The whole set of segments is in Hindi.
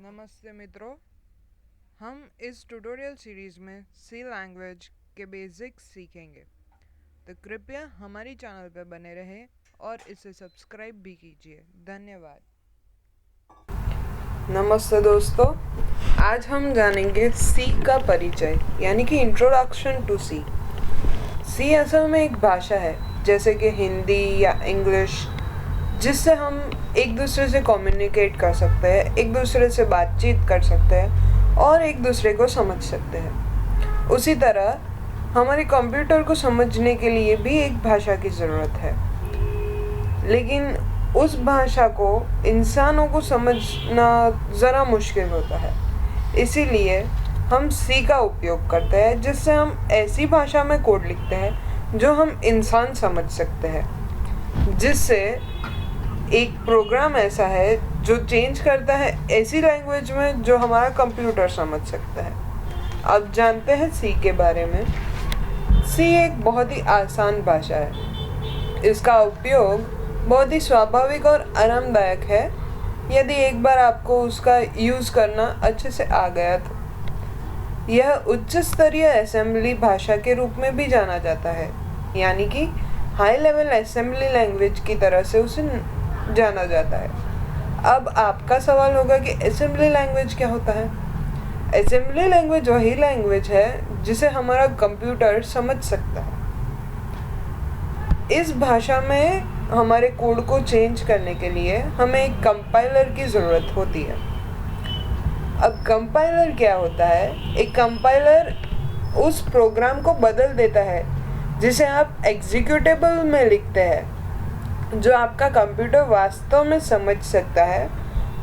नमस्ते मित्रों, हम इस ट्यूटोरियल सीरीज़ में सी लैंग्वेज के बेसिक्स सीखेंगे। तो कृपया हमारी चैनल पर बने रहें और इसे सब्सक्राइब भी कीजिए। धन्यवाद। नमस्ते दोस्तों, आज हम जानेंगे सी का परिचय यानी कि इंट्रोडक्शन टू सी। सी असल में एक भाषा है जैसे कि हिंदी या इंग्लिश, जिससे हम एक दूसरे से कम्युनिकेट कर सकते हैं, एक दूसरे से बातचीत कर सकते हैं और एक दूसरे को समझ सकते हैं। उसी तरह हमारे कंप्यूटर को समझने के लिए भी एक भाषा की ज़रूरत है, लेकिन उस भाषा को इंसानों को समझना ज़रा मुश्किल होता है। इसीलिए हम सी का उपयोग करते हैं, जिससे हम ऐसी भाषा में कोड लिखते हैं जो हम इंसान समझ सकते हैं, जिससे एक प्रोग्राम ऐसा है जो चेंज करता है ऐसी लैंग्वेज में जो हमारा कंप्यूटर समझ सकता है। अब जानते हैं सी के बारे में। सी एक बहुत ही आसान भाषा है। इसका उपयोग बहुत ही स्वाभाविक और आरामदायक है यदि एक बार आपको उसका यूज़ करना अच्छे से आ गया तो। यह उच्च स्तरीय असेंबली भाषा के रूप में भी जाना जाता है, यानी कि हाई लेवल असेंबली लैंग्वेज की तरह से उसे जाना जाता है। अब आपका सवाल होगा कि असेंबली लैंग्वेज क्या होता है? असेंबली लैंग्वेज वही लैंग्वेज है जिसे हमारा कंप्यूटर समझ सकता है। इस भाषा में हमारे कोड को चेंज करने के लिए हमें एक कंपाइलर की ज़रूरत होती है। अब कंपाइलर क्या होता है? एक कंपाइलर उस प्रोग्राम को बदल देता है जिसे आप एग्जीक्यूटेबल में लिखते हैं, जो आपका कंप्यूटर वास्तव में समझ सकता है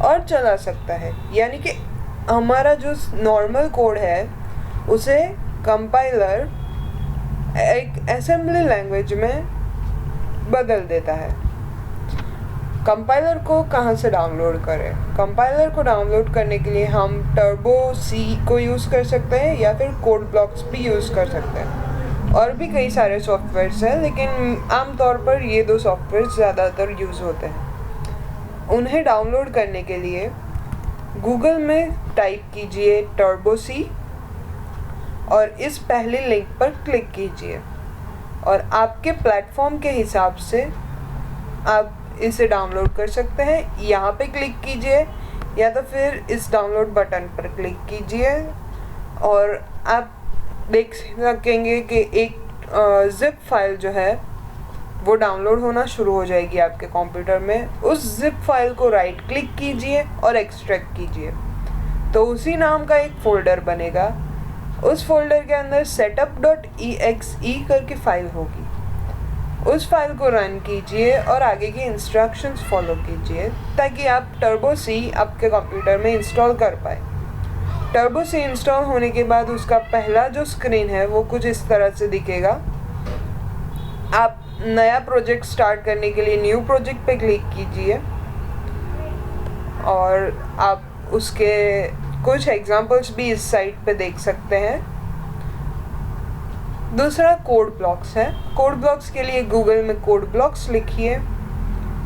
और चला सकता है। यानी कि हमारा जो नॉर्मल कोड है उसे कंपाइलर एक असेंबली लैंग्वेज में बदल देता है। कंपाइलर को कहाँ से डाउनलोड करें? कंपाइलर को डाउनलोड करने के लिए हम टर्बो सी को यूज़ कर सकते हैं या फिर कोड ब्लॉक्स भी यूज़ कर सकते हैं। और भी कई सारे सॉफ्टवेयर्स हैं, लेकिन आमतौर पर ये दो सॉफ्टवेयर ज़्यादातर यूज़ होते हैं। उन्हें डाउनलोड करने के लिए गूगल में टाइप कीजिए टर्बो सी और इस पहले लिंक पर क्लिक कीजिए और आपके प्लेटफॉर्म के हिसाब से आप इसे डाउनलोड कर सकते हैं। यहाँ पे क्लिक कीजिए या तो फिर इस डाउनलोड बटन पर क्लिक कीजिए और आप देख सकेंगे कि एक ज़िप फाइल जो है वो डाउनलोड होना शुरू हो जाएगी आपके कंप्यूटर में। उस ज़िप फाइल को राइट क्लिक कीजिए और एक्सट्रैक्ट कीजिए, तो उसी नाम का एक फ़ोल्डर बनेगा। उस फोल्डर के अंदर setup.exe करके फाइल होगी। उस फाइल को रन कीजिए और आगे की इंस्ट्रक्शंस फॉलो कीजिए ताकि आप टर्बो सी आपके कंप्यूटर में इंस्टॉल कर पाए। टर्बो सी इंस्टॉल होने के बाद उसका पहला जो स्क्रीन है वो कुछ इस तरह से दिखेगा। आप नया प्रोजेक्ट स्टार्ट करने के लिए न्यू प्रोजेक्ट पे क्लिक कीजिए और आप उसके कुछ एग्जांपल्स भी इस साइट पे देख सकते हैं। दूसरा कोड ब्लॉक्स है। कोड ब्लॉक्स के लिए गूगल में कोड ब्लॉक्स लिखिए,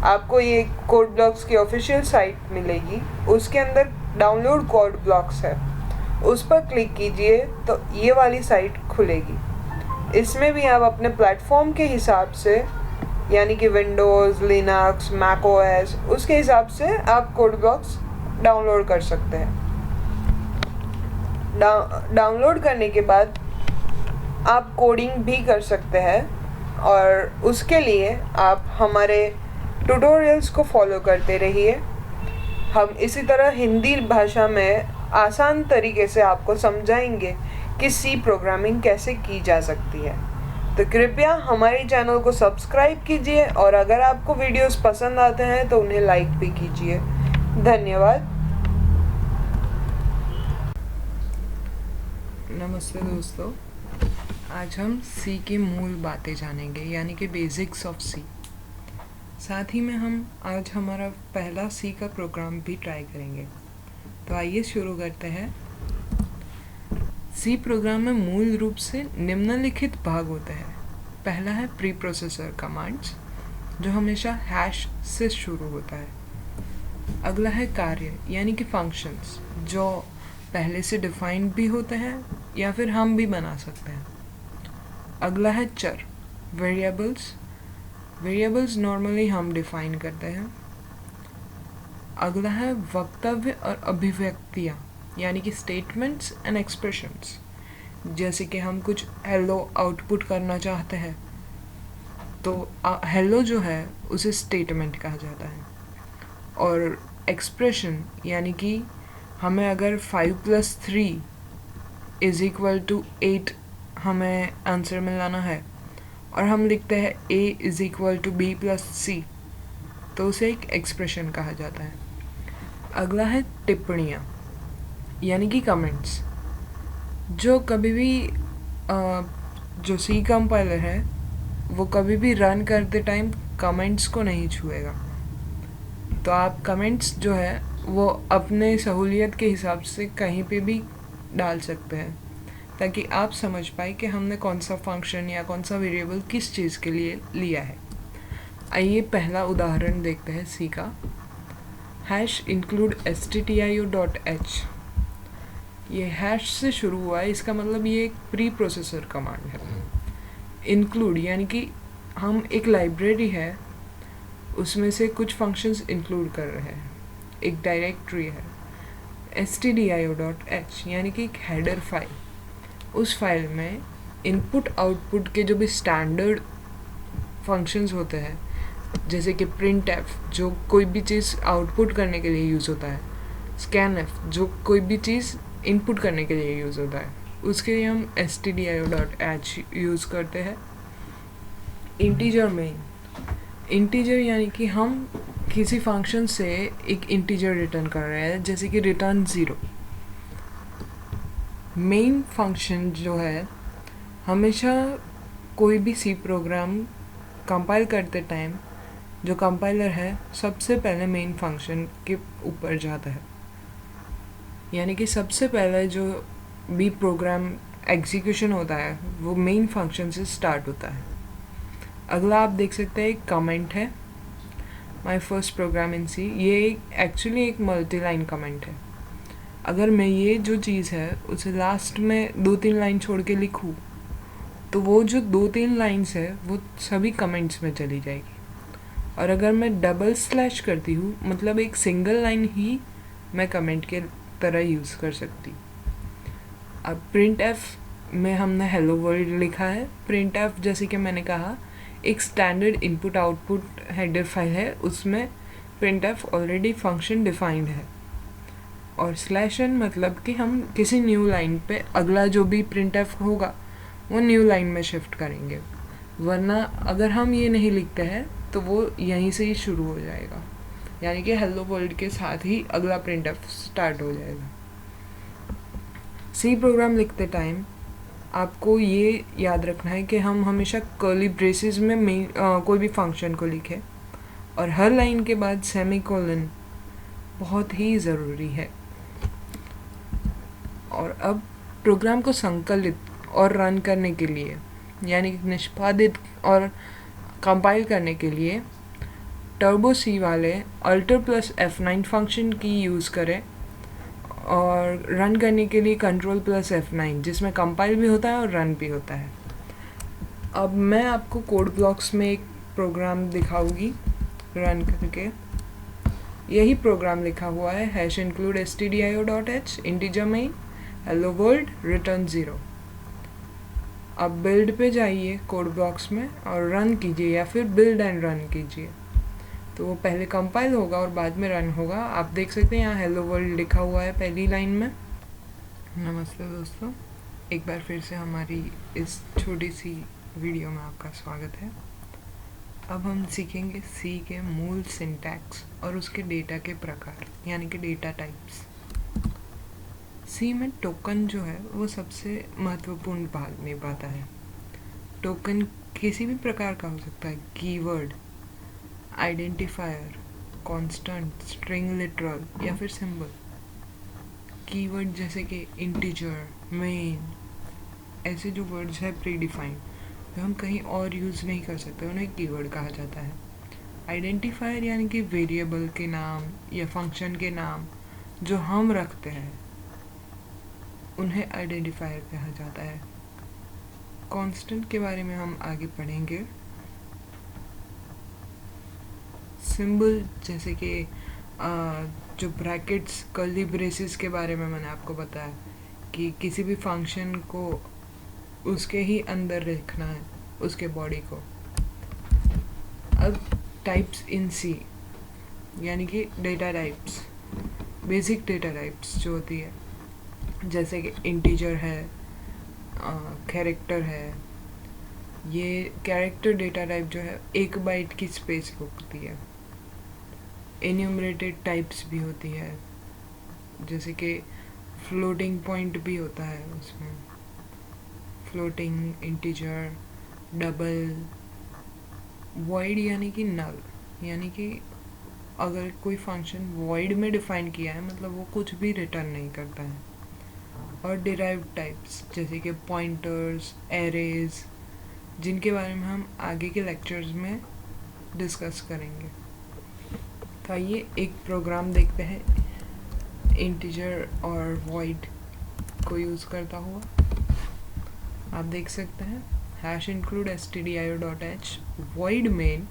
आपको ये कोड ब्लॉक्स की ऑफिशियल साइट मिलेगी। उसके अंदर डाउनलोड कोड ब्लॉक्स है, उस पर क्लिक कीजिए तो ये वाली साइट खुलेगी। इसमें भी आप अपने प्लेटफॉर्म के हिसाब से, यानी कि विंडोज़, लिनक्स, मैक ओएस, उसके हिसाब से आप कोड ब्लॉक्स डाउनलोड कर सकते हैं। डाउनलोड करने के बाद आप कोडिंग भी कर सकते हैं और उसके लिए आप हमारे ट्यूटोरियल्स को फॉलो करते रहिए। हम इसी तरह हिंदी भाषा में आसान तरीके से आपको समझाएंगे कि सी प्रोग्रामिंग कैसे की जा सकती है। तो कृपया हमारे चैनल को सब्सक्राइब कीजिए और अगर आपको वीडियोस पसंद आते हैं तो उन्हें लाइक भी कीजिए। धन्यवाद। नमस्ते दोस्तों, आज हम सी की मूल बातें जानेंगे यानी कि बेसिक्स ऑफ सी। साथ ही में हम आज हमारा पहला सी का प्रोग्राम भी ट्राई करेंगे। तो आइए शुरू करते हैं। सी प्रोग्राम में मूल रूप से निम्नलिखित भाग होते हैं। पहला है प्री प्रोसेसर कमांड्स, जो हमेशा हैश से शुरू होता है। अगला है कार्य यानी कि फंक्शंस, जो पहले से डिफाइंड भी होते हैं या फिर हम भी बना सकते हैं। अगला है चर, वेरिएबल्स। वेरिएबल्स नॉर्मली हम डिफाइन करते हैं। अगला है वक्तव्य और अभिव्यक्तियाँ यानी कि स्टेटमेंट्स एंड एक्सप्रेशंस। जैसे कि हम कुछ हेलो आउटपुट करना चाहते हैं तो हेलो जो है उसे स्टेटमेंट कहा जाता है। और एक्सप्रेशन यानी कि हमें अगर 5+3 = 8 हमें आंसर मिलाना है और हम लिखते हैं a = b+c, तो उसे एक एक्सप्रेशन कहा जाता है। अगला है टिप्पणियाँ यानी कि कमेंट्स, जो कभी भी जो सी कंपाइलर है वो कभी भी रन करते टाइम कमेंट्स को नहीं छुएगा। तो आप कमेंट्स जो है वो अपने सहूलियत के हिसाब से कहीं पे भी डाल सकते हैं ताकि आप समझ पाए कि हमने कौन सा फंक्शन या कौन सा वेरिएबल किस चीज़ के लिए लिया है। आइए पहला उदाहरण देखते हैं सी का। #include stdio.h, ये हैश से शुरू हुआ है, इसका मतलब ये एक प्री प्रोसेसर कमांड है। इंक्लूड यानी कि हम एक लाइब्रेरी है उसमें से कुछ फंक्शंस इंक्लूड कर रहे हैं, एक डायरेक्टरी है। stdio.h यानी कि एक हेडर फाइल, उस फाइल में इनपुट आउटपुट के जो भी स्टैंडर्ड फंक्शंस होते हैं, जैसे कि printf जो कोई भी चीज़ आउटपुट करने के लिए यूज़ होता है, scanf जो कोई भी चीज़ इनपुट करने के लिए यूज़ होता है, उसके लिए हम stdio.h यूज़ करते हैं। इंटीजर मेन, इंटीजर यानी कि हम किसी फंक्शन से एक इंटीजर रिटर्न कर रहे हैं, जैसे कि रिटर्न 0। मेन फंक्शन जो है हमेशा कोई भी सी प्रोग्राम कंपाइल करते टाइम जो कंपाइलर है सबसे पहले मेन फंक्शन के ऊपर जाता है, यानी कि सबसे पहले जो भी प्रोग्राम एग्जीक्यूशन होता है वो मेन फंक्शन से स्टार्ट होता है। अगला आप देख सकते हैं एक कमेंट है, माय फर्स्ट प्रोग्राम इन सी। ये एक्चुअली एक मल्टी लाइन कमेंट है। अगर मैं ये जो चीज़ है उसे लास्ट में 2-3 लाइन छोड़ के लिखूँ तो वो जो 2-3 लाइन्स है वो सभी कमेंट्स में चली जाएगी। और अगर मैं डबल स्लैश करती हूँ मतलब एक सिंगल लाइन ही मैं कमेंट के तरह यूज़ कर सकती। अब printf में हमने हेलो वर्ल्ड लिखा है। printf जैसे कि मैंने कहा एक standard input output header file है, उसमें printf ऑलरेडी फंक्शन डिफाइंड है। और /n मतलब कि हम किसी न्यू लाइन पे अगला जो भी printf होगा वो न्यू लाइन में शिफ्ट करेंगे, वरना अगर हम ये नहीं लिखते हैं तो वो यहीं से ही शुरू हो जाएगा, यानी कि हेलो वर्ल्ड के साथ ही अगला printf स्टार्ट हो जाएगा। सी प्रोग्राम लिखते टाइम आपको ये याद रखना है कि हम हमेशा कर्ली ब्रेसेस में कोई भी फंक्शन को लिखें और हर लाइन के बाद सेमीकोलन बहुत ही ज़रूरी है। और अब प्रोग्राम को संकलित और रन करने के लिए यानी कि निष्पादित और कंपाइल करने के लिए टर्बो सी वाले Alt+F9 फंक्शन की यूज़ करें और रन करने के लिए Ctrl+F9 जिसमें कंपाइल भी होता है और रन भी होता है। अब मैं आपको कोड ब्लॉक्स में एक प्रोग्राम दिखाऊंगी रन करके। यही प्रोग्राम लिखा हुआ है #include stdio.h integer main hello world return 0। अब बिल्ड पे जाइए कोड ब्लॉक्स में और रन कीजिए या फिर बिल्ड एंड रन कीजिए, तो वो पहले कंपाइल होगा और बाद में रन होगा। आप देख सकते हैं यहाँ हेलो वर्ल्ड लिखा हुआ है पहली लाइन में। नमस्ते दोस्तों, एक बार फिर से हमारी इस छोटी सी वीडियो में आपका स्वागत है। अब हम सीखेंगे सी के मूल सिंटैक्स और उसके डेटा के प्रकार यानी कि डेटा टाइप्स। सी में टोकन जो है वो सबसे महत्वपूर्ण भाग निभाता है। टोकन किसी भी प्रकार का हो सकता है, keyword, identifier, constant, string literal या फिर सिंबल। कीवर्ड जैसे कि इंटीजर, मेन, ऐसे जो वर्ड्स है प्री डिफाइंड जो हम कहीं और यूज़ नहीं कर सकते उन्हें कीवर्ड कहा जाता है। आइडेंटिफायर यानी कि वेरिएबल के नाम या फंक्शन के नाम जो हम रखते हैं उन्हें आइडेंटिफायर कहा जाता है। कांस्टेंट के बारे में हम आगे पढ़ेंगे। सिंबल जैसे कि जो ब्रैकेट्स कर्ली ब्रेसेस के बारे में मैंने आपको बताया कि किसी भी फंक्शन को उसके ही अंदर रखना है, उसके बॉडी को। अब टाइप्स इन सी यानी कि data types, basic data types जो होती है, जैसे कि इंटीजर है, कैरेक्टर है। ये कैरेक्टर डेटा टाइप जो है 1 बाइट की स्पेस होती है। एन्यूमरेटेड टाइप्स भी होती है, जैसे कि फ्लोटिंग पॉइंट भी होता है उसमें, फ्लोटिंग, इंटीजर, डबल। वॉइड यानी कि नल, यानी कि अगर कोई फंक्शन वॉइड में डिफाइन किया है मतलब वो कुछ भी रिटर्न नहीं करता है। और डिराइव्ड टाइप्स जैसे कि पॉइंटर्स, एरेज, जिनके बारे में हम आगे के लेक्चर्स में डिस्कस करेंगे। तो आइए एक प्रोग्राम देखते हैं इंटीजर और वॉइड को यूज़ करता हुआ। आप देख सकते हैं #include stdio.h void main,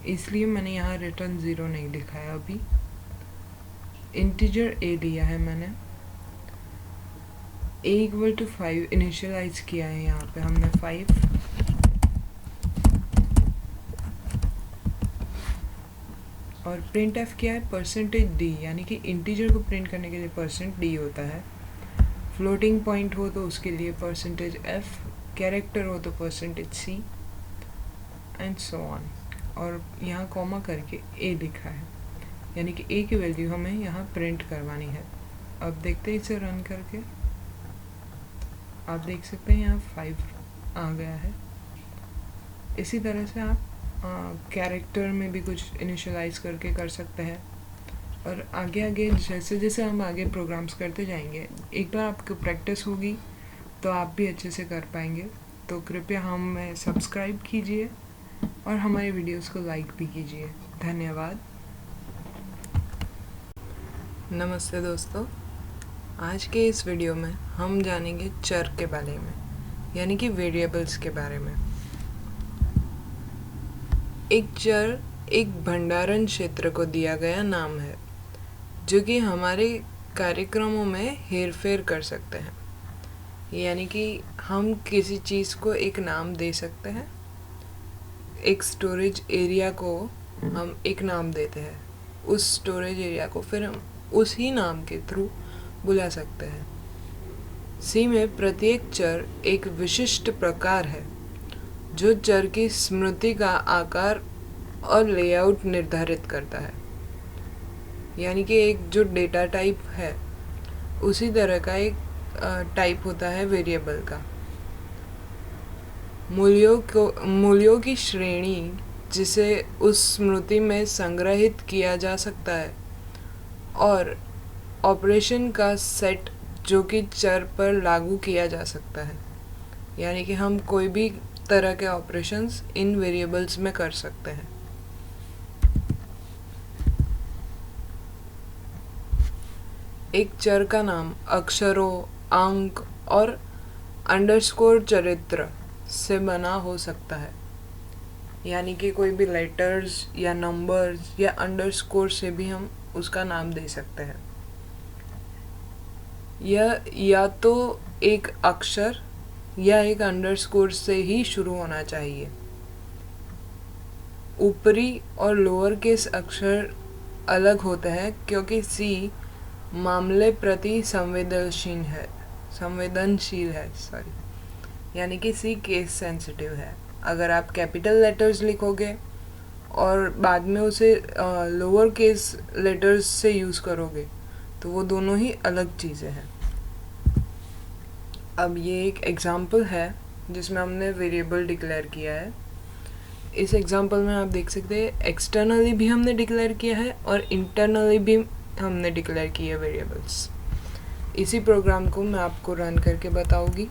इसलिए मैंने यहाँ रिटर्न 0 नहीं लिखा है अभी। इंटीजर a लिया है मैंने, a = 5 इनिशियलाइज किया है, यहाँ पे हमने 5। और प्रिंट एफ क्या है, %d, यानी कि इंटीजर को प्रिंट करने के लिए %d होता है। फ्लोटिंग पॉइंट हो तो उसके लिए %f, कैरेक्टर हो तो %c एंड सो ऑन। और यहाँ कॉमा करके a लिखा है, यानी कि a की वैल्यू हमें यहाँ प्रिंट करवानी है। अब देखते हैं इसे रन करके। आप देख सकते हैं यहाँ 5 आ गया है। इसी तरह से आप कैरेक्टर में भी कुछ इनिशियलाइज करके कर सकते हैं। और आगे आगे जैसे जैसे हम आगे प्रोग्राम्स करते जाएंगे, एक बार आपको प्रैक्टिस होगी तो आप भी अच्छे से कर पाएंगे। तो कृपया हमें सब्सक्राइब कीजिए और हमारे वीडियोस को लाइक भी कीजिए। धन्यवाद। नमस्ते दोस्तों, आज के इस वीडियो में हम जानेंगे चर के बारे में, यानी कि वेरिएबल्स के बारे में। एक चर एक भंडारण क्षेत्र को दिया गया नाम है जो कि हमारे कार्यक्रमों में हेरफेर कर सकते हैं। यानी कि हम किसी चीज़ को एक नाम दे सकते हैं, एक स्टोरेज एरिया को हम एक नाम देते हैं, उस स्टोरेज एरिया को फिर हम उसी नाम के थ्रू बुला सकते हैं। सी में प्रत्येक चर एक विशिष्ट प्रकार है जो चर की स्मृति का आकार और लेआउट निर्धारित करता है। यानी कि एक जो डेटा टाइप है उसी तरह का एक टाइप होता है वेरिएबल का। मूल्यों की श्रेणी जिसे उस स्मृति में संग्रहित किया जा सकता है, और ऑपरेशन का सेट जो कि चर पर लागू किया जा सकता है। यानी कि हम कोई भी तरह के ऑपरेशंस इन वेरिएबल्स में कर सकते हैं। एक चर का नाम अक्षरों, अंक और अंडरस्कोर चरित्र से बना हो सकता है। यानी कि कोई भी लेटर्स या नंबर्स या अंडरस्कोर से भी हम उसका नाम दे सकते हैं। यह या तो एक अक्षर या एक अंडरस्कोर से ही शुरू होना चाहिए। ऊपरी और लोअर केस अक्षर अलग होते हैं क्योंकि सी मामले प्रति संवेदनशील है। यानी कि सी केस सेंसिटिव है। अगर आप कैपिटल लेटर्स लिखोगे और बाद में उसे लोअर केस लेटर्स से यूज़ करोगे तो वो दोनों ही अलग चीज़ें हैं। अब ये एक एग्जाम्पल है जिसमें हमने वेरिएबल डिक्लेयर किया है। इस एग्जाम्पल में आप देख सकते हैं एक्सटर्नली भी हमने डिक्लेयर किया है और इंटरनली भी हमने डिक्लेयर किए है वेरिएबल्स। इसी प्रोग्राम को मैं आपको रन करके बताऊंगी।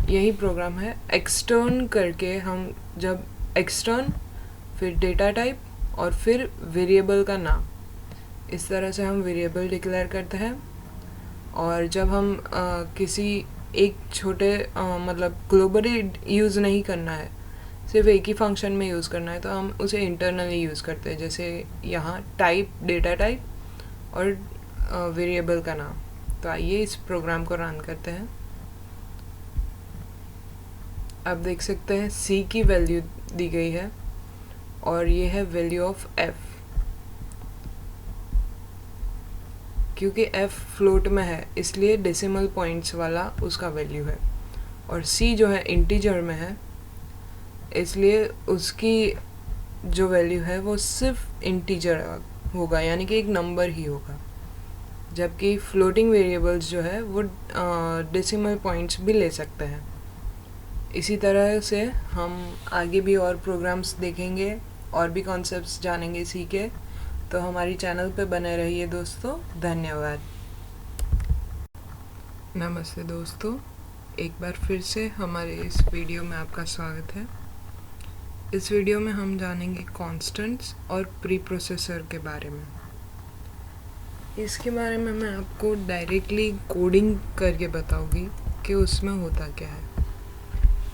यही प्रोग्राम है। एक्सटर्न करके हम जब एक्सटर्न, फिर डेटा टाइप और फिर वेरिएबल का नाम। इस तरह से हम वेरिएबल डिक्लेयर करते हैं। और जब हम किसी एक छोटे मतलब ग्लोबली यूज़ नहीं करना है, सिर्फ एक ही फंक्शन में यूज़ करना है, तो हम उसे इंटरनली यूज़ करते हैं। जैसे यहाँ टाइप, डेटा टाइप और वेरिएबल का नाम। तो आइए इस प्रोग्राम को रन करते हैं। आप देख सकते हैं c की वैल्यू दी गई है और ये है वैल्यू ऑफ f। क्योंकि f फ्लोट में है इसलिए डेसिमल पॉइंट्स वाला उसका वैल्यू है, और c जो है इंटीजर में है इसलिए उसकी जो वैल्यू है वो सिर्फ इंटीजर होगा, यानी कि एक नंबर ही होगा। जबकि फ्लोटिंग वेरिएबल्स जो है वो डेसिमल पॉइंट्स भी ले सकते हैं। इसी तरह से हम आगे भी और प्रोग्राम्स देखेंगे और भी कॉन्सेप्ट्स जानेंगे सीखे। तो हमारी चैनल पे बने रहिए दोस्तों। धन्यवाद। नमस्ते दोस्तों, एक बार फिर से हमारे इस वीडियो में आपका स्वागत है। इस वीडियो में हम जानेंगे कॉन्स्टेंट्स और प्री प्रोसेसर के बारे में। इसके बारे में मैं आपको डायरेक्टली कोडिंग करके बताऊंगी कि उसमें होता क्या है।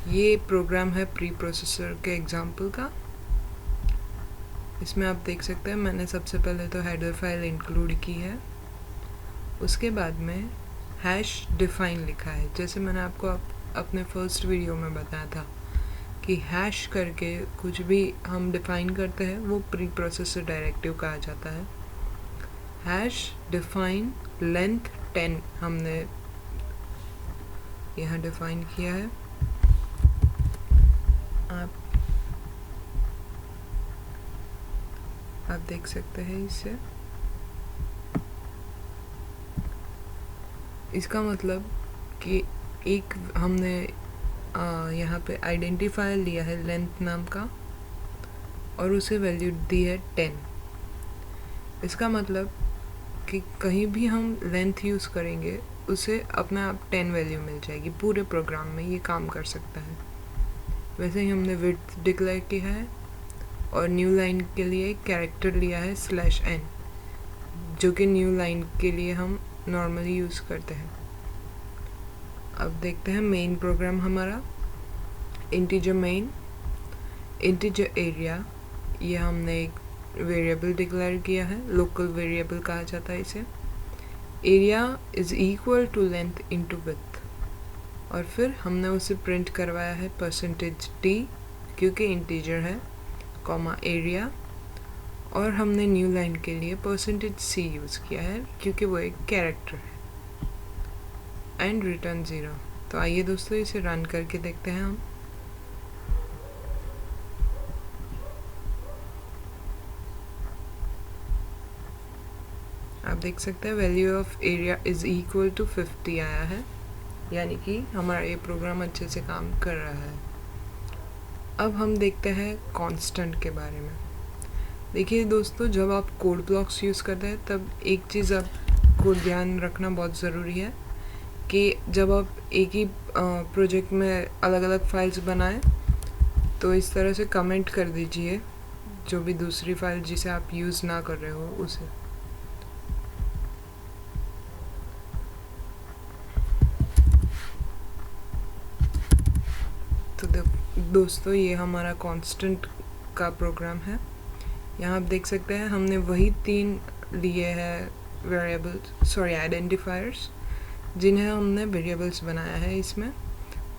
ये प्रोग्राम है प्री प्रोसेसर के एग्जाम्पल का। इसमें आप देख सकते हैं मैंने सबसे पहले तो हेडर फाइल इंक्लूड की है, उसके बाद में हैश डिफाइन लिखा है। जैसे मैंने आपको अपने फर्स्ट वीडियो में बताया था कि हैश करके कुछ भी हम डिफाइन करते हैं वो प्री प्रोसेसर डायरेक्टिव कहा जाता है। हैश डिफाइन लेंथ 10 हमने यहाँ डिफाइन किया है। आप देख सकते हैं इसे। इसका मतलब कि एक हमने यहाँ पे आइडेंटिफायर लिया है लेंथ नाम का और उसे वैल्यू दी है 10। इसका मतलब कि कहीं भी हम लेंथ यूज़ करेंगे उसे अपने आप 10 वैल्यू मिल जाएगी। पूरे प्रोग्राम में ये काम कर सकता है। वैसे ही हमने विड्थ डिक्लेयर किया है और न्यू लाइन के लिए कैरेक्टर लिया है /n, जो कि न्यू लाइन के लिए हम नॉर्मली यूज़ करते हैं। अब देखते हैं मेन प्रोग्राम हमारा। इंटीजर मेन, इंटीजर एरिया, ये हमने एक वेरिएबल डिक्लेयर किया है, लोकल वेरिएबल कहा जाता है इसे। Area is equal to length into width, और फिर हमने उसे प्रिंट करवाया है %t क्योंकि इंटीजर है, कॉमा एरिया, और हमने न्यू लाइन के लिए %c यूज़ किया है क्योंकि वो एक कैरेक्टर है, एंड रिटर्न 0। तो आइए दोस्तों इसे रन करके देखते हैं हम। आप देख सकते हैं value of area is equal to 50 आया है, यानी कि हमारा ये प्रोग्राम अच्छे से काम कर रहा है। अब हम देखते हैं कांस्टेंट के बारे में। देखिए दोस्तों, जब आप कोड ब्लॉक्स यूज़ करते हैं तब एक चीज़ आपको ध्यान रखना बहुत ज़रूरी है कि जब आप एक ही प्रोजेक्ट में अलग अलग फाइल्स बनाएं तो इस तरह से कमेंट कर दीजिए जो भी दूसरी फाइल जिसे आप यूज़ ना कर रहे हो उसे। तो दोस्तों ये हमारा कांस्टेंट का प्रोग्राम है। यहाँ आप देख सकते हैं हमने वही 3 लिए हैं वेरिएबल्स, आइडेंटिफायर्स, जिन्हें हमने वेरिएबल्स बनाया है इसमें,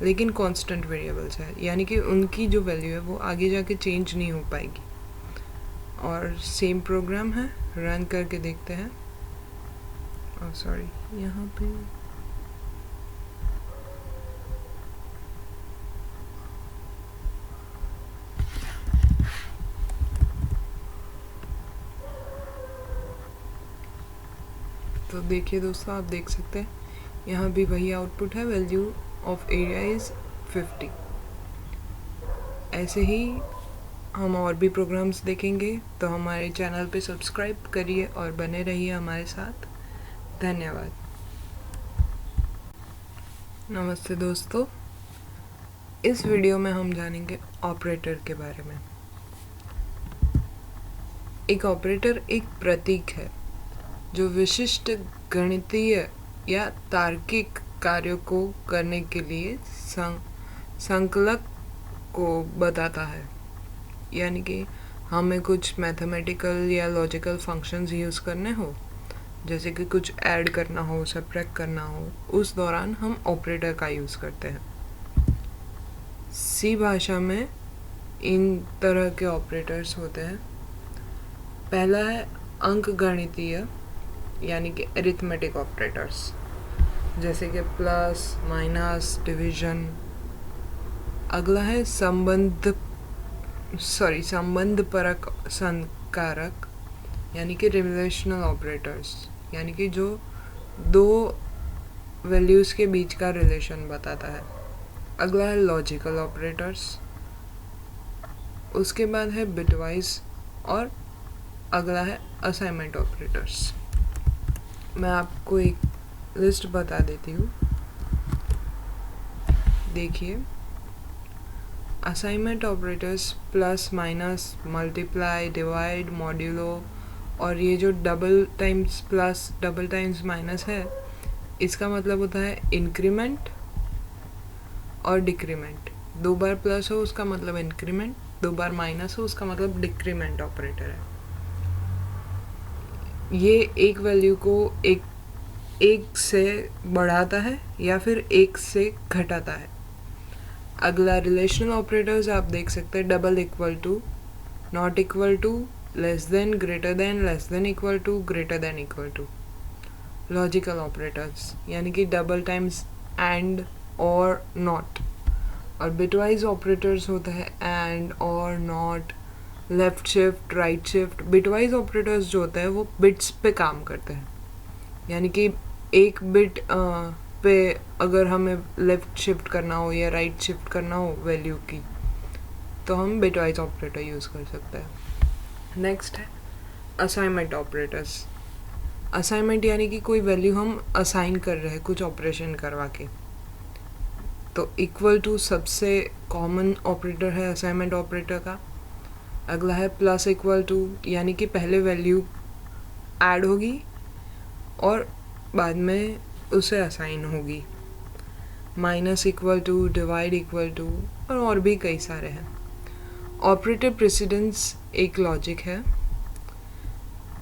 लेकिन कांस्टेंट वेरिएबल्स है, यानी कि उनकी जो वैल्यू है वो आगे जाके चेंज नहीं हो पाएगी। और सेम प्रोग्राम है, रन करके देखते हैं। यहाँ पे तो देखिए दोस्तों, आप देख सकते हैं यहाँ भी वही आउटपुट है, वैल्यू ऑफ एरिया इज़ 50। ऐसे ही हम और भी प्रोग्राम्स देखेंगे, तो हमारे चैनल पे सब्सक्राइब करिए और बने रहिए हमारे साथ। धन्यवाद। नमस्ते दोस्तों, इस वीडियो में हम जानेंगे ऑपरेटर के बारे में। एक ऑपरेटर एक प्रतीक है जो विशिष्ट गणितीय या तार्किक कार्यों को करने के लिए संकलक को बताता है। यानी कि हमें कुछ मैथमेटिकल या लॉजिकल फंक्शंस यूज़ करने हो, जैसे कि कुछ ऐड करना हो, सब्ट्रैक्ट करना हो, उस दौरान हम ऑपरेटर का यूज़ करते हैं। सी भाषा में इन तरह के ऑपरेटर्स होते हैं। पहला है अंकगणितीय यानी कि अरिथमेटिक ऑपरेटर्स, जैसे कि प्लस, माइनस, डिवीजन। अगला है संबंधपरक संकारक यानी कि रिलेशनल ऑपरेटर्स, यानी कि जो दो वैल्यूज़ के बीच का रिलेशन बताता है। अगला है लॉजिकल ऑपरेटर्स, उसके बाद है बिटवाइज और अगला है असाइनमेंट ऑपरेटर्स। मैं आपको एक लिस्ट बता देती हूँ, देखिए। Assignment operators plus, minus, multiply, divide, modulo और ये जो double times plus double times minus है, इसका मतलब होता है इंक्रीमेंट और डिक्रीमेंट। 2 बार प्लस हो उसका मतलब इंक्रीमेंट, 2 बार माइनस हो उसका मतलब डिक्रीमेंट ऑपरेटर है। ये एक वैल्यू को एक से बढ़ाता है या फिर एक से घटाता है। अगला रिलेशनल ऑपरेटर्स आप देख सकते हैं, double, equal to, not equal to, less than, greater than, less than equal to, greater than equal to. Logical operators यानी कि डबल टाइम्स एंड और नॉट। और बिटवाइज ऑपरेटर्स होता है एंड और not, left shift, right shift. Bitwise operators जो होते हैं वो बिट्स पे काम करते हैं, यानी कि एक बिट पे अगर हमें लेफ्ट शिफ्ट करना हो या राइट शिफ्ट करना हो वैल्यू की, तो हम बिटवाइज ऑपरेटर यूज़ कर सकते हैं। नेक्स्ट है असाइनमेंट ऑपरेटर्स। असाइनमेंट यानी कि कोई वैल्यू हम असाइन कर रहे हैं कुछ ऑपरेशन करवा के। तो इक्वल टू सबसे कॉमन ऑपरेटर है असाइनमेंट ऑपरेटर का। अगला है प्लस इक्वल टू, यानी कि पहले वैल्यू ऐड होगी और बाद में उसे असाइन होगी। Minus equal to, divide equal to और भी कई सारे हैं। ऑपरेटर प्रेसिडेंस एक लॉजिक है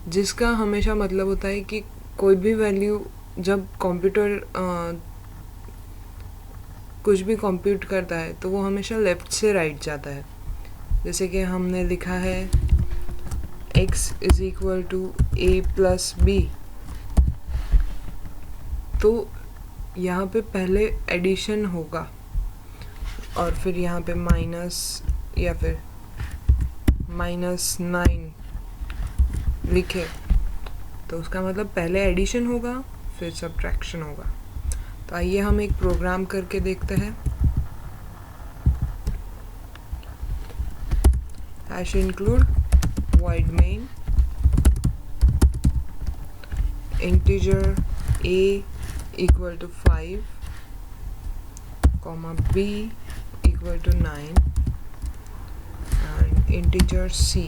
जिसका हमेशा मतलब होता है कि कोई भी वैल्यू जब कंप्यूटर कुछ भी कंप्यूट करता है तो वो हमेशा लेफ़्ट से राइट जाता है। जैसे कि हमने लिखा है x is equal to a plus B, तो यहाँ पे पहले एडिशन होगा और फिर यहाँ पे माइनस या फिर -9 लिखे तो उसका मतलब पहले एडिशन होगा फिर सब्ट्रैक्शन होगा। तो आइए हम एक प्रोग्राम करके देखते हैं। Hash include void main integer a equal to 5 comma b equal to 9 and integer c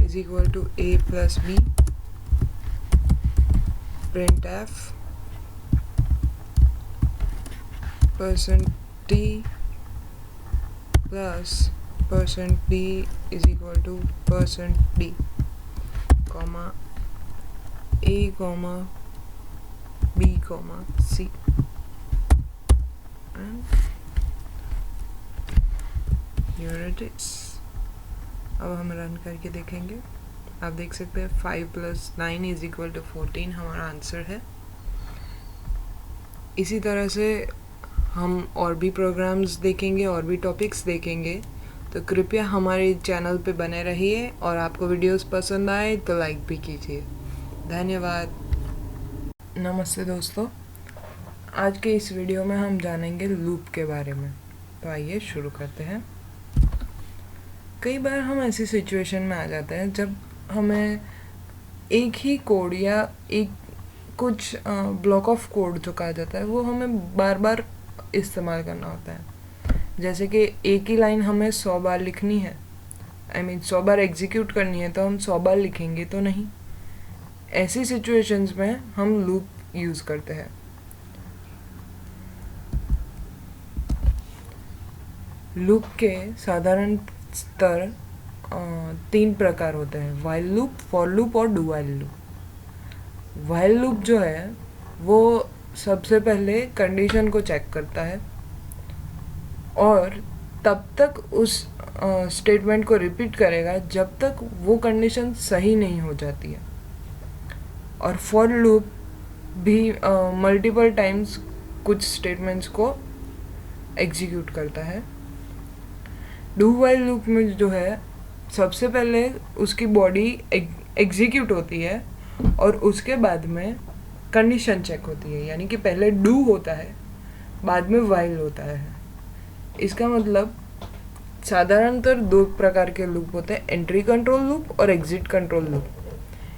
is equal to a plus b, printf %t plus %d is equal to %d comma a comma b comma c and here it is। अब हम रन करके देखेंगे। आप देख सकते हैं 5 + 9 इज इक्वल टू 14 हमारा आंसर है। इसी तरह से हम और भी प्रोग्राम्स देखेंगे और भी टॉपिक्स देखेंगे, तो कृपया हमारे चैनल पे बने रहिए और आपको वीडियोस पसंद आए तो लाइक भी कीजिए। धन्यवाद। नमस्ते दोस्तों, आज के इस वीडियो में हम जानेंगे लूप के बारे में। तो आइए शुरू करते हैं। कई बार हम ऐसी सिचुएशन में आ जाते हैं जब हमें एक ही कोड या एक कुछ ब्लॉक ऑफ कोड जो कहा जाता है वो हमें बार बार इस्तेमाल करना होता है। जैसे कि एक ही लाइन हमें 100 बार लिखनी है, 100 बार एग्जीक्यूट करनी है, तो हम 100 बार लिखेंगे तो नहीं। ऐसी सिचुएशंस में हम लूप यूज़ करते हैं। लूप के साधारण स्तर 3 प्रकार होते हैं, व्हाइल लूप, फॉर लूप और do while loop. While loop जो है वो सबसे पहले कंडीशन को चेक करता है और तब तक उस स्टेटमेंट को रिपीट करेगा जब तक वो कंडीशन सही नहीं हो जाती है। और फॉर लूप भी मल्टीपल टाइम्स कुछ स्टेटमेंट्स को एग्जीक्यूट करता है। डू व्हाइल लूप में जो है सबसे पहले उसकी बॉडी एग्जीक्यूट होती है और उसके बाद में कंडीशन चेक होती है, यानी कि पहले डू होता है बाद में व्हाइल होता है। इसका मतलब साधारणतः 2 प्रकार के लूप होते हैं, एंट्री कंट्रोल लूप और exit control loop.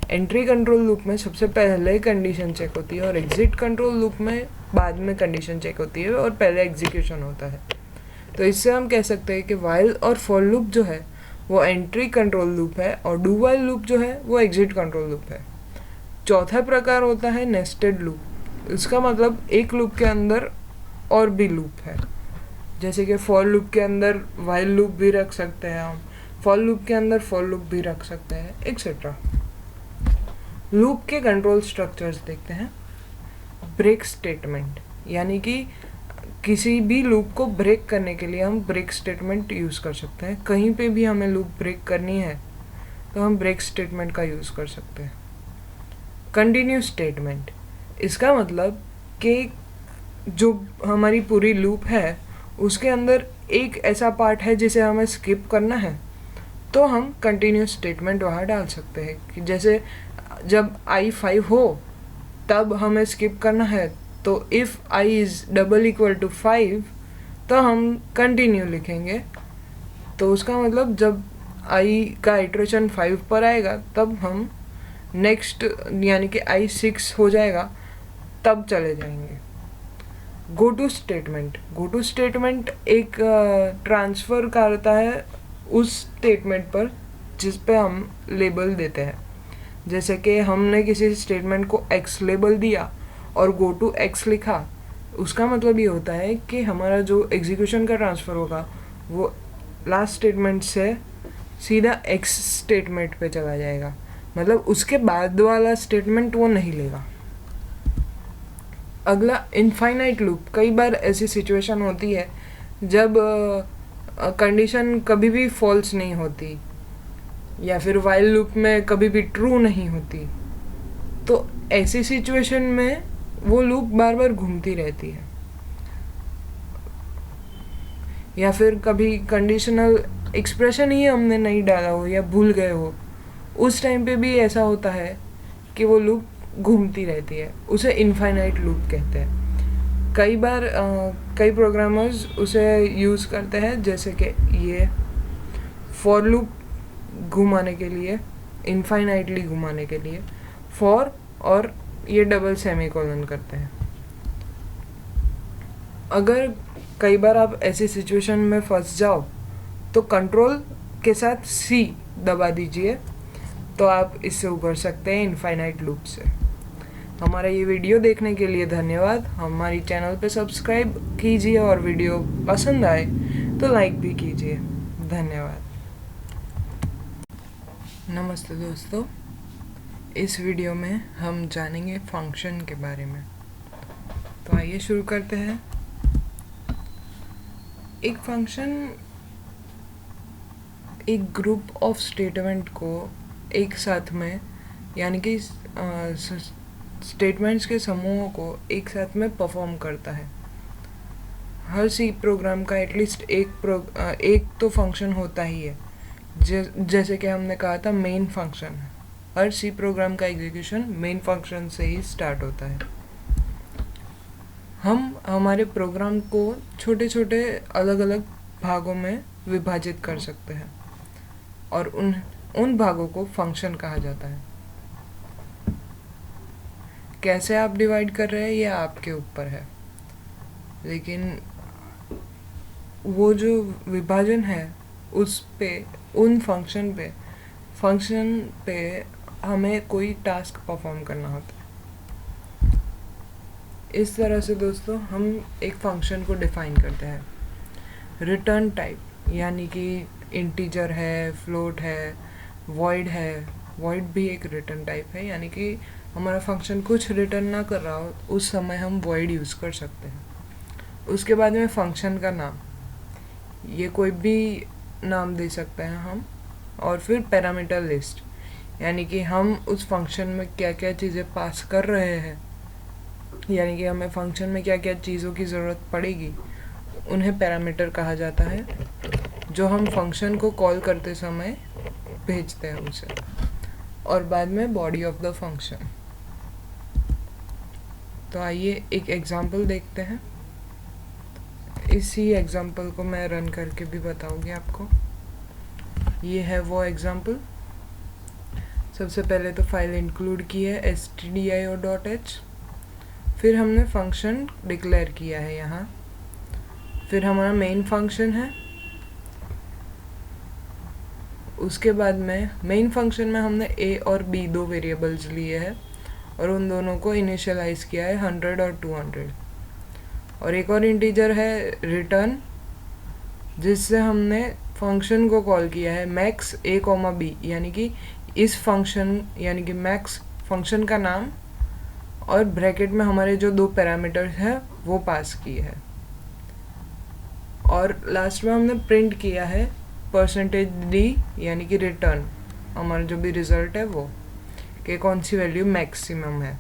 Entry control loop में सबसे पहले कंडीशन चेक होती है और एग्जिट कंट्रोल लूप में बाद में कंडीशन चेक होती है और पहले एग्जीक्यूशन होता है। तो इससे हम कह सकते हैं कि व्हाइल और फॉर लूप जो है वो एंट्री कंट्रोल लूप है और डू व्हाइल लूप जो है वो एग्जिट कंट्रोल लूप है। चौथा प्रकार होता है नेस्टेड लूप। इसका मतलब एक लूप के अंदर और भी लूप है, जैसे कि फॉर लूप के अंदर व्हाइल लूप भी रख सकते हैं हम, फॉर लूप के अंदर फॉर लूप भी रख सकते हैं, एक्सेट्रा। लूप के कंट्रोल स्ट्रक्चर्स देखते हैं। ब्रेक स्टेटमेंट, यानी कि किसी भी लूप को ब्रेक करने के लिए हम ब्रेक स्टेटमेंट यूज़ कर सकते हैं। कहीं पे भी हमें लूप ब्रेक करनी है तो हम ब्रेक स्टेटमेंट का यूज़ कर सकते हैं। कंटिन्यू स्टेटमेंट, इसका मतलब कि जो हमारी पूरी लूप है उसके अंदर एक ऐसा पार्ट है जिसे हमें स्किप करना है तो हम कंटिन्यू स्टेटमेंट वहाँ डाल सकते हैं। कि जैसे जब i5 हो तब हमें स्किप करना है, तो if i is double equal to 5 तो हम कंटिन्यू लिखेंगे। तो उसका मतलब जब i का इटरेशन 5 पर आएगा तब हम नेक्स्ट यानी कि i6 हो जाएगा तब चले जाएंगे। Go to statement, go to statement एक ट्रांसफ़र करता है उस स्टेटमेंट पर जिस पे हम लेबल देते हैं। जैसे कि हमने किसी स्टेटमेंट को x लेबल दिया और गो टू x लिखा, उसका मतलब ये होता है कि हमारा जो एग्जीक्यूशन का ट्रांसफ़र होगा वो लास्ट स्टेटमेंट से सीधा x स्टेटमेंट पे चला जाएगा, मतलब उसके बाद वाला स्टेटमेंट वो नहीं लेगा। अगला इनफाइनाइट लूप। कई बार ऐसी सिचुएशन होती है जब कंडीशन कभी भी फॉल्स नहीं होती या फिर व्हाइल लूप में कभी भी ट्रू नहीं होती, तो ऐसी सिचुएशन में वो लूप बार बार घूमती रहती है। या फिर कभी कंडीशनल एक्सप्रेशन ही हमने नहीं डाला हो या भूल गए हो, उस टाइम पे भी ऐसा होता है कि वो लूप घूमती रहती है, उसे इनफाइनाइट लूप कहते हैं। कई बार कई प्रोग्रामर्स उसे यूज़ करते हैं, जैसे कि ये फॉर लूप घुमाने के लिए, इनफाइनाइटली घुमाने के लिए फॉर, और ये डबल सेमीकोलन करते हैं। अगर कई बार आप ऐसी सिचुएशन में फंस जाओ तो कंट्रोल के साथ C दबा दीजिए, तो आप इससे उभर सकते हैं इनफाइनाइट लूप से। हमारा ये वीडियो देखने के लिए धन्यवाद। हमारी चैनल पे सब्सक्राइब कीजिए और वीडियो पसंद आए तो लाइक भी कीजिए। धन्यवाद। नमस्ते दोस्तों, इस वीडियो में हम जानेंगे फंक्शन के बारे में। तो आइए शुरू करते हैं। एक फंक्शन एक ग्रुप ऑफ स्टेटमेंट को एक साथ में, यानी कि स्टेटमेंट्स के समूहों को एक साथ में परफॉर्म करता है। हर सी प्रोग्राम का एटलीस्ट एक तो फंक्शन होता ही है। जैसे कि हमने कहा था मेन फंक्शन, हर सी प्रोग्राम का एग्जीक्यूशन मेन फंक्शन से ही स्टार्ट होता है। हम हमारे प्रोग्राम को छोटे छोटे अलग अलग भागों में विभाजित कर सकते हैं और उन भागों को फंक्शन कहा जाता है। कैसे आप डिवाइड कर रहे हैं ये आपके ऊपर है। लेकिन वो जो विभाजन है उस पे, उन फंक्शन पे हमें कोई टास्क परफॉर्म करना होता है। इस तरह से दोस्तों हम एक फंक्शन को डिफाइन करते हैं। रिटर्न टाइप, यानी कि इंटीजर है, फ्लोट है, वॉइड है। वॉइड भी एक रिटर्न टाइप है, यानी कि हमारा फंक्शन कुछ रिटर्न ना कर रहा हो उस समय हम वॉइड यूज़ कर सकते हैं। उसके बाद में फंक्शन का नाम, ये कोई भी नाम दे सकते हैं हम। और फिर पैरामीटर लिस्ट, यानी कि हम उस फंक्शन में क्या क्या चीज़ें पास कर रहे हैं, यानी कि हमें फंक्शन में क्या क्या चीज़ों की ज़रूरत पड़ेगी, उन्हें पैरामीटर कहा जाता है, जो हम फंक्शन को कॉल करते समय भेजते हैं उसे। और बाद में बॉडी ऑफ द फंक्शन। तो आइए एक एग्जांपल देखते हैं। इसी एग्जांपल को मैं रन करके भी बताऊंगी आपको। ये है वो एग्जांपल। सबसे पहले तो फाइल इंक्लूड की है stdio.h, फिर हमने फंक्शन डिक्लेयर किया है यहाँ, फिर हमारा मेन फंक्शन है। उसके बाद में मेन फंक्शन में हमने a और b दो वेरिएबल्स लिए हैं और उन दोनों को इनिशियलाइज किया है 100 और 200। और एक और इंटीजर है रिटर्न, जिससे हमने फंक्शन को कॉल किया है मैक्स a, b, यानी कि इस फंक्शन यानी कि मैक्स फंक्शन का नाम, और ब्रैकेट में हमारे जो दो पैरामीटर्स हैं वो पास किए हैं। और लास्ट में हमने प्रिंट किया है %d, यानी कि रिटर्न हमारा जो भी रिजल्ट है वो, कि कौन सी वैल्यू मैक्सिमम है।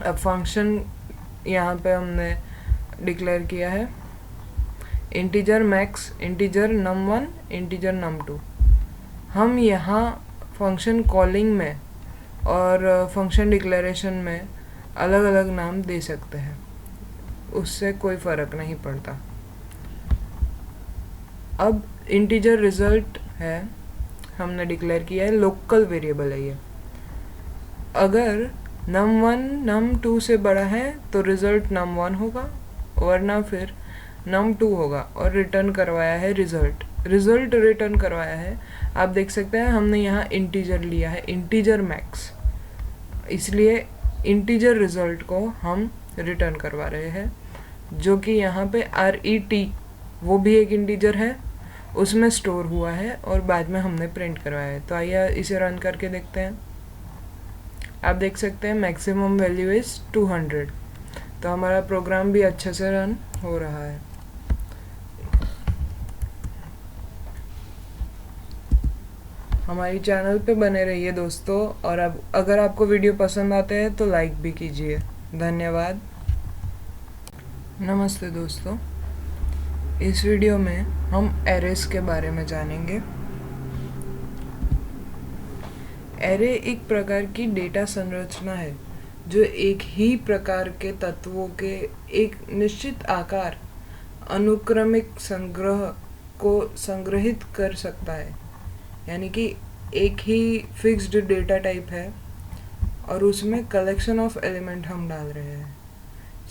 अब फंक्शन यहाँ पे हमने डिक्लेयर किया है integer max, integer num1, integer num2। हम यहाँ फंक्शन कॉलिंग में और फंक्शन डिक्लेरेशन में अलग अलग नाम दे सकते हैं, उससे कोई फ़र्क नहीं पड़ता। अब इंटीजर रिजल्ट है, हमने डिक्लेयर किया है, लोकल वेरिएबल है ये। अगर num1 num2 से बड़ा है तो रिजल्ट num1 होगा, वरना फिर num2 होगा। और रिटर्न करवाया है रिजल्ट रिटर्न करवाया है। आप देख सकते हैं हमने यहाँ इंटीजर लिया है, इंटीजर मैक्स, इसलिए इंटीजर रिजल्ट को हम रिटर्न करवा रहे हैं, जो कि यहाँ पे RET वो भी एक इंटीजर है, उसमें स्टोर हुआ है और बाद में हमने प्रिंट करवाया है। तो आइए इसे रन करके देखते हैं। आप देख सकते हैं मैक्सिमम वैल्यू इज़ 200। तो हमारा प्रोग्राम भी अच्छे से रन हो रहा है। हमारी चैनल पे बने रहिए दोस्तों, और अब अगर आपको वीडियो पसंद आते हैं तो लाइक भी कीजिए। धन्यवाद। नमस्ते दोस्तों, इस वीडियो में हम एरेस के बारे में जानेंगे। एरे एक प्रकार की डेटा संरचना है जो एक ही प्रकार के तत्वों के एक निश्चित आकार, अनुक्रमिक संग्रह को संग्रहित कर सकता है। यानी कि एक ही फिक्स्ड डेटा टाइप है और उसमें कलेक्शन ऑफ एलिमेंट हम डाल रहे हैं।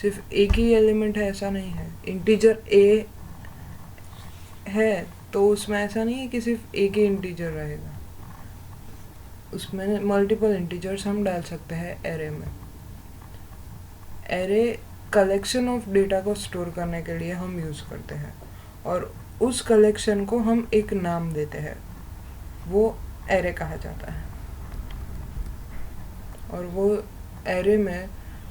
सिर्फ एक ही एलिमेंट है ऐसा नहीं है। इंटीजर a है तो उसमें ऐसा नहीं है कि सिर्फ एक ही इंटीजर रहेगा, उसमें मल्टीपल इंटीजर्स हम डाल सकते हैं एरे में। एरे कलेक्शन ऑफ डेटा को स्टोर करने के लिए हम यूज़ करते हैं और उस कलेक्शन को हम एक नाम देते हैं, वो एरे कहा जाता है। और वो एरे में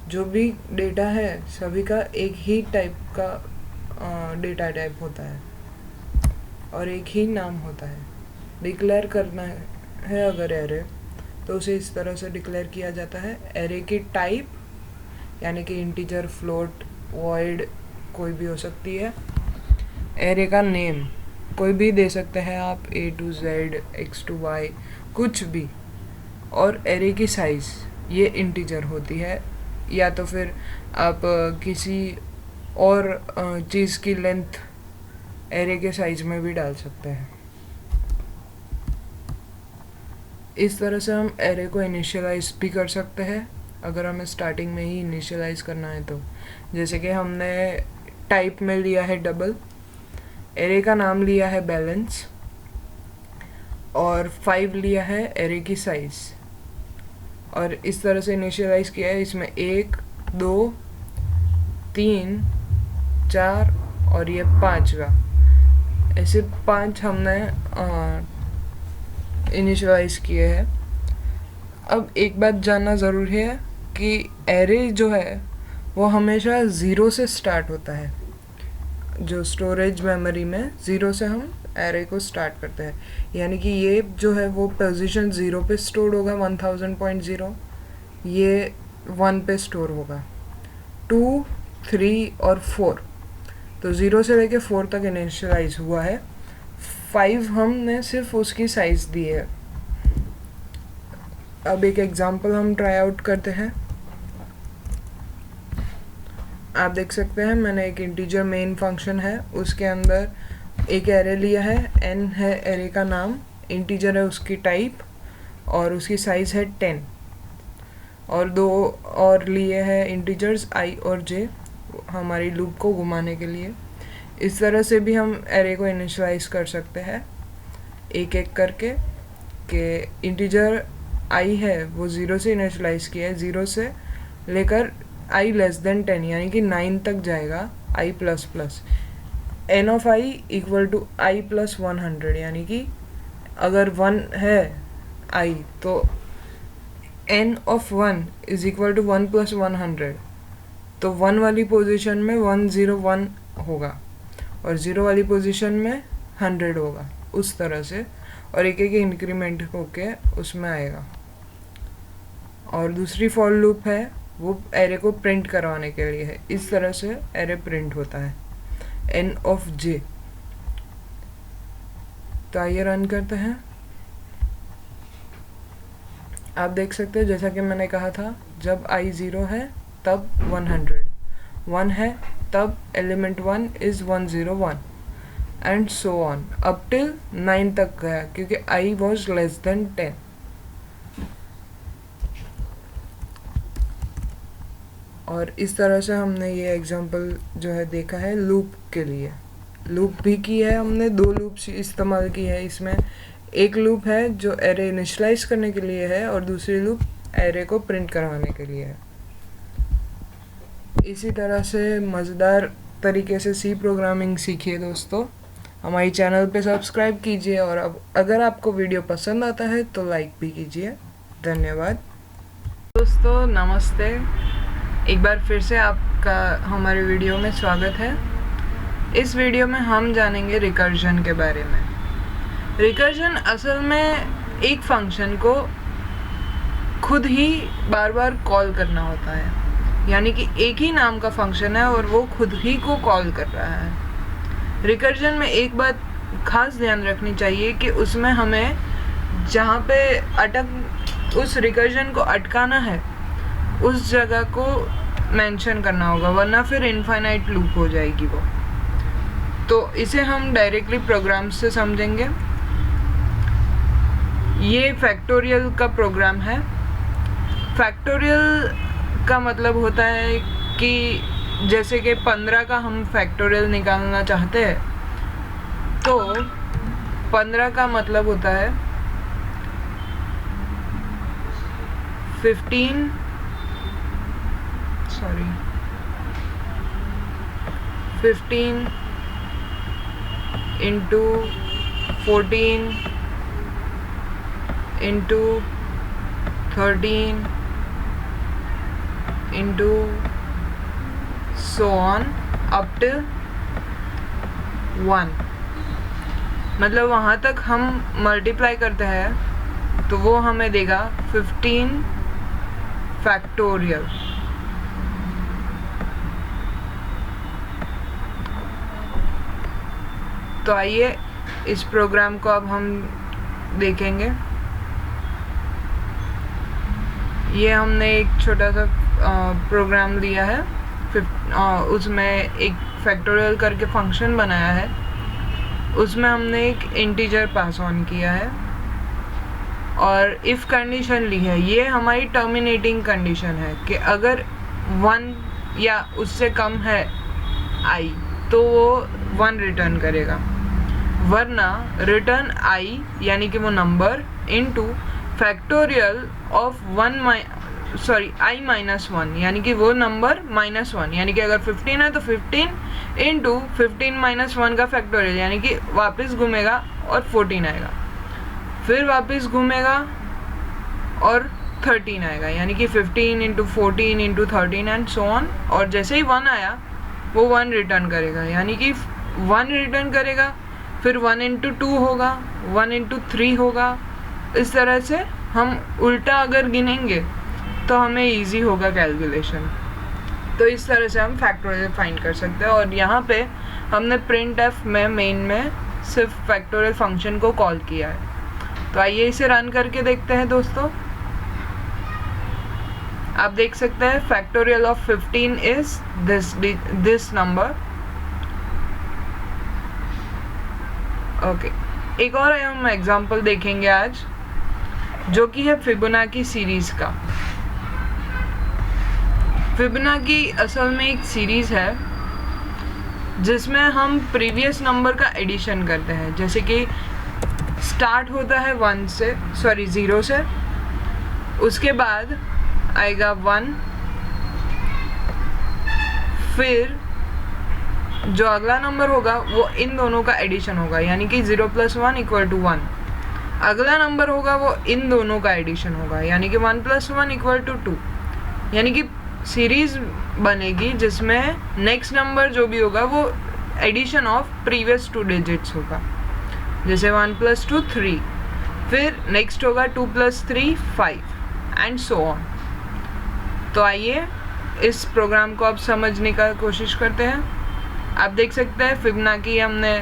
जो भी डेटा है सभी का एक ही टाइप का डेटा टाइप होता है और एक ही नाम होता है। डिक्लेयर करना है अगर एरे, तो उसे इस तरह से डिक्लेयर किया जाता है। एरे की टाइप यानी कि इंटीजर, फ्लोट, वॉइड कोई भी हो सकती है। एरे का नेम कोई भी दे सकते हैं आप, A to Z, X to Y, कुछ भी। और एरे की साइज़ ये इंटीजर होती है, या तो फिर आप किसी और चीज़ की लेंथ एरे के साइज़ में भी डाल सकते हैं। इस तरह से हम एरे को इनिशियलाइज भी कर सकते हैं अगर हमें स्टार्टिंग में ही इनिशियलाइज करना है तो। जैसे कि हमने टाइप में लिया है डबल, एरे का नाम लिया है बैलेंस, और 5 लिया है एरे की साइज़, और इस तरह से इनिशियलाइज किया है। इसमें 1 2 3 4 और ये 5 का, ऐसे 5 हमने इनिशियलाइज किए हैं। अब एक बात जानना ज़रूरी है कि एरे जो है वो हमेशा 0 से स्टार्ट होता है। जो स्टोरेज मेमोरी में 0 से हम एरे को स्टार्ट करते हैं, यानी कि ये जो है वो पोजीशन 0 पे स्टोर होगा 1000.0, ये 1 पे स्टोर होगा। 2 3 और 4, तो 0 से लेके 4 तक इनिशियलाइज हुआ है। 5 हमने सिर्फ उसकी साइज़ दी है। अब एक एग्जांपल हम ट्राई आउट करते हैं। आप देख सकते हैं मैंने एक इंटीजर मेन फंक्शन है, उसके अंदर एक एरे लिया है, n है एरे का नाम, इंटीजर है उसकी टाइप, और उसकी साइज़ है 10, और 2 और लिए हैं इंटीजर्स i और j हमारी लूप को घुमाने के लिए। इस तरह से भी हम एरे को इनिशियलाइज कर सकते हैं एक एक करके, कि इंटीजर i है वो 0 से इनिशियलाइज किया है, 0 से लेकर i लेस देन 10 यानी कि 9 तक जाएगा i plus plus. n of i equal to i plus 100, यानी कि अगर 1 है i तो n of 1 is equal to 1 plus 100, तो 1 वाली पोजीशन में 101 होगा और 0 वाली पोजीशन में 100 होगा, उस तरह से, और एक एक इंक्रीमेंट होके उसमें आएगा। और दूसरी फॉर लूप है वो एरे को प्रिंट करवाने के लिए है, इस तरह से एरे प्रिंट होता है n ऑफ j। तो आइए रन करते हैं। आप देख सकते हैं जैसा कि मैंने कहा था, जब i 0 है तब 100, 1 है तब element 1 is 101 and so on up till 9 तक गया, क्योंकि i वॉज लेस देन 10। और इस तरह से हमने ये एग्जांपल जो है देखा है लूप के लिए। लूप भी की है हमने, 2 लूप्स इस्तेमाल की है इसमें। एक लूप है जो एरे इनिशियलाइज करने के लिए है और दूसरी लूप एरे को प्रिंट करवाने के लिए है। इसी तरह से मज़ेदार तरीके से सी प्रोग्रामिंग सीखिए दोस्तों। हमारी चैनल पे सब्सक्राइब कीजिए, और अब अगर आपको वीडियो पसंद आता है तो लाइक भी कीजिए। धन्यवाद दोस्तों, नमस्ते। एक बार फिर से आपका हमारे वीडियो में स्वागत है। इस वीडियो में हम जानेंगे रिकर्जन के बारे में। रिकर्जन असल में एक फंक्शन को खुद ही बार बार कॉल करना होता है, यानी कि एक ही नाम का फंक्शन है और वो खुद ही को कॉल कर रहा है। रिकर्जन में एक बात खास ध्यान रखनी चाहिए कि उसमें हमें जहाँ पे उस रिकर्जन को अटकाना है उस जगह को मेंशन करना होगा, वरना फिर इनफाइनाइट लूप हो जाएगी वो। तो इसे हम डायरेक्टली प्रोग्राम से समझेंगे। ये फैक्टोरियल का प्रोग्राम है। फैक्टोरियल का मतलब होता है कि जैसे कि 15 का हम फैक्टोरियल निकालना चाहते हैं, तो 15 का मतलब होता है 15 into 14 into 13 into so on up till 1। मतलब वहाँ तक हम मल्टीप्लाई करते हैं तो वो हमें देगा 15 फैक्टोरियल। तो आइए इस प्रोग्राम को अब हम देखेंगे। ये हमने एक छोटा सा प्रोग्राम लिया है, उसमें एक फैक्टोरियल करके फंक्शन बनाया है। उसमें हमने एक इंटीजर पास ऑन किया है और इफ़ कंडीशन ली है, ये हमारी टर्मिनेटिंग कंडीशन है कि अगर 1 या उससे कम है i तो वो 1 रिटर्न करेगा, वरना रिटर्न i यानी कि वो number into factorial of i minus 1 यानी कि वो नंबर -1, यानी कि अगर 15 है तो 15 इंटू 15 माइनस 1 का फैक्टोरियल, यानी कि वापस घूमेगा और 14 आएगा, फिर वापस घूमेगा और 13 आएगा, यानी कि 15 into 14 into 13 and so on. और जैसे ही 1 आया वो 1 रिटर्न करेगा, यानी कि 1 रिटर्न करेगा, फिर 1 इंटू 2 होगा, 1 इंटू 3 होगा। इस तरह से हम उल्टा अगर गिनेंगे तो हमें इजी होगा कैलकुलेशन। तो इस तरह से हम फैक्टोरियल फाइंड कर सकते हैं। और यहाँ पे हमने प्रिंट एफ में मेन में सिर्फ फैक्टोरियल फंक्शन को कॉल किया है। तो आइए इसे रन करके देखते हैं दोस्तों। आप देख सकते हैं factorial of 15 is this number. Okay, एक और हम एग्जांपल देखेंगे आज, जो कि है फिबोनाची सीरीज का। फिबोनाची असल में एक सीरीज है जिसमें हम प्रीवियस नंबर का एडिशन करते हैं। जैसे कि स्टार्ट होता है 0 से, उसके बाद आएगा 1, फिर जो अगला नंबर होगा वो इन दोनों का एडिशन होगा, यानी कि 0 + 1 = 1। अगला नंबर होगा वो इन दोनों का एडिशन होगा, यानी कि 1 + 1 = 2। यानी कि सीरीज बनेगी जिसमें नेक्स्ट नंबर जो भी होगा वो एडिशन ऑफ प्रीवियस 2 डिजिट्स होगा। जैसे 1 + 2 3, फिर नेक्स्ट होगा 2 + 3 5 एंड सो ऑन। तो आइए इस प्रोग्राम को अब समझने का कोशिश करते हैं। आप देख सकते हैं फिबोनाची हमने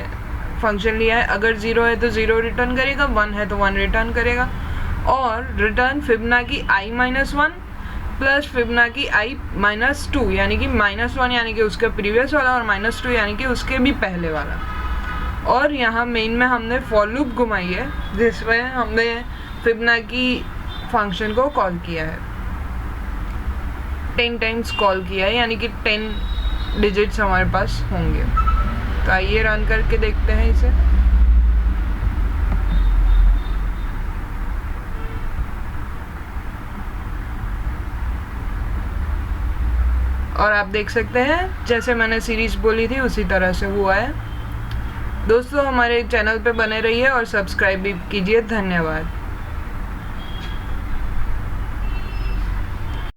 फंक्शन लिया है, अगर 0 है तो 0 रिटर्न करेगा, 1 है तो 1 रिटर्न करेगा, और return Fibonacci i-1 plus Fibonacci i-2, यानी कि -1 यानी कि उसके प्रीवियस वाला, और -2 यानी कि उसके भी पहले वाला। और यहाँ मेन में हमने फॉर लूप घुमाई है जिसमें हमने फिबोनाची फंक्शन को कॉल किया है, 10 टाइम्स कॉल किया है, यानी कि 10 डिजिट्स हमारे पास होंगे। तो आइए रन करके देखते हैं इसे। और आप देख सकते हैं जैसे मैंने सीरीज बोली थी उसी तरह से हुआ है। दोस्तों हमारे चैनल पे बने रहिए और सब्सक्राइब भी कीजिए। धन्यवाद।